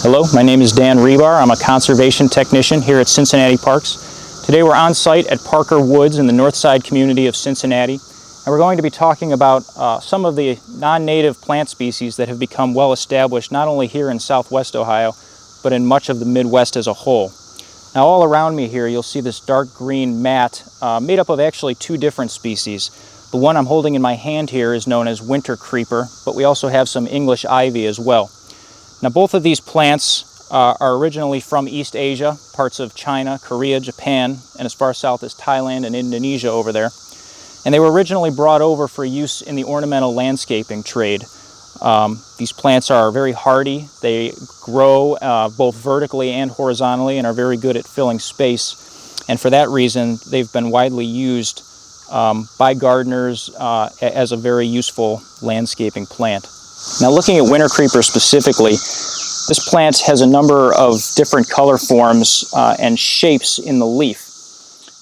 Hello, my name is Dan Rebar. I'm a conservation technician here at Cincinnati Parks. Today we're on site at Parker Woods in the north side community of Cincinnati, and we're going to be talking about some of the non-native plant species that have become well established not only here in southwest Ohio, but in much of the Midwest as a whole. Now all around me here you'll see this dark green mat made up of actually two different species. The one I'm holding in my hand here is known as winter creeper, but we also have some English ivy as well. Now both of these plants are originally from East Asia, parts of China, Korea, Japan, and as far south as Thailand and Indonesia over there. And they were originally brought over for use in the ornamental landscaping trade. These plants are very hardy. They grow both vertically and horizontally and are very good at filling space. And for that reason, they've been widely used by gardeners as a very useful landscaping plant. Now looking at winter creeper specifically, this plant has a number of different color forms and shapes in the leaf.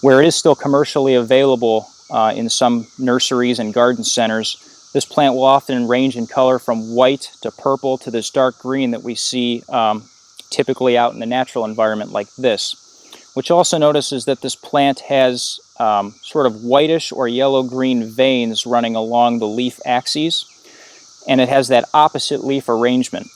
Where it is still commercially available in some nurseries and garden centers, this plant will often range in color from white to purple to this dark green that we see typically out in the natural environment like this. What you also notice is that this plant has sort of whitish or yellow-green veins running along the leaf axes, and it has that opposite leaf arrangement.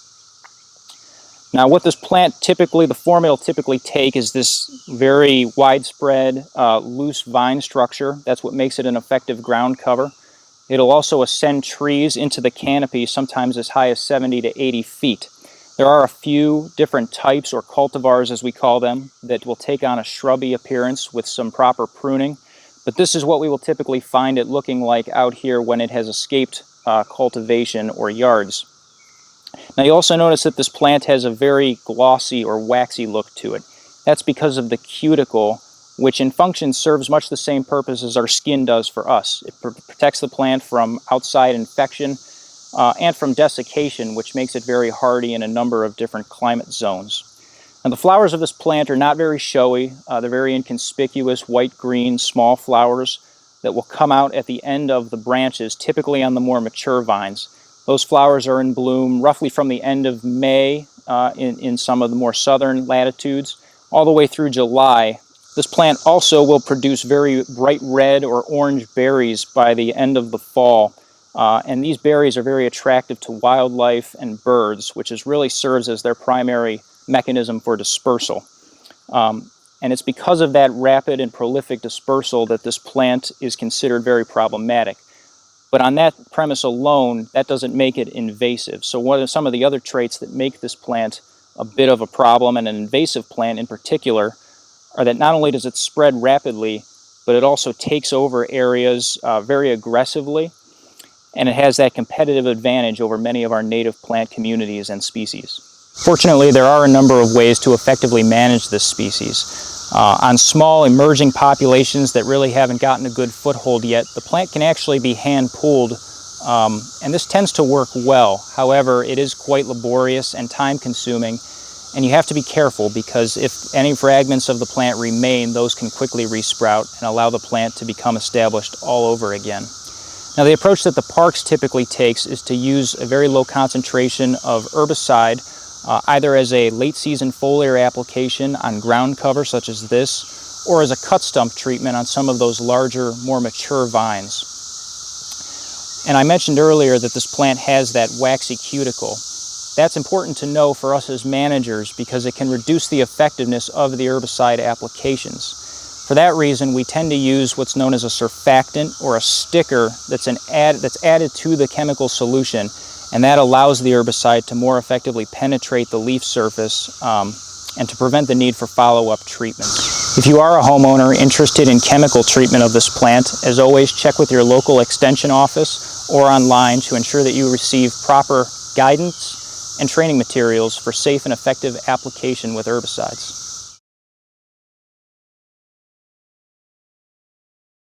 Now what this plant typically, the form it'll typically take is this very widespread loose vine structure. That's what makes it an effective ground cover. It'll also ascend trees into the canopy, sometimes as high as 70 to 80 feet. There are a few different types, or cultivars as we call them, that will take on a shrubby appearance with some proper pruning. But this is what we will typically find it looking like out here when it has escaped cultivation or yards. Now you also notice that this plant has a very glossy or waxy look to it. That's because of the cuticle, which in function serves much the same purpose as our skin does for us. It protects the plant from outside infection and from desiccation, which makes it very hardy in a number of different climate zones. Now the flowers of this plant are not very showy. They're very inconspicuous, white-green, small flowers that will come out at the end of the branches, typically on the more mature vines. Those flowers are in bloom roughly from the end of May in some of the more southern latitudes, all the way through July. This plant also will produce very bright red or orange berries by the end of the fall. And these berries are very attractive to wildlife and birds, which really serves as their primary mechanism for dispersal. And it's because of that rapid and prolific dispersal that this plant is considered very problematic. But on that premise alone, that doesn't make it invasive. So what are some of the other traits that make this plant a bit of a problem, and an invasive plant in particular, are that not only does it spread rapidly, but it also takes over areas very aggressively, and it has that competitive advantage over many of our native plant communities and species. Fortunately, there are a number of ways to effectively manage this species. On small emerging populations that really haven't gotten a good foothold yet, the plant can actually be hand-pulled, and this tends to work well. However, it is quite laborious and time-consuming, and you have to be careful because if any fragments of the plant remain, those can quickly resprout and allow the plant to become established all over again. Now the approach that the parks typically takes is to use a very low concentration of herbicide, either as a late season foliar application on ground cover such as this, or as a cut stump treatment on some of those larger, more mature vines. And I mentioned earlier that this plant has that waxy cuticle. That's important to know for us as managers because it can reduce the effectiveness of the herbicide applications. For that reason, we tend to use what's known as a surfactant or a sticker that's added to the chemical solution, and that allows the herbicide to more effectively penetrate the leaf surface and to prevent the need for follow-up treatment. If you are a homeowner interested in chemical treatment of this plant, as always, check with your local extension office or online to ensure that you receive proper guidance and training materials for safe and effective application with herbicides.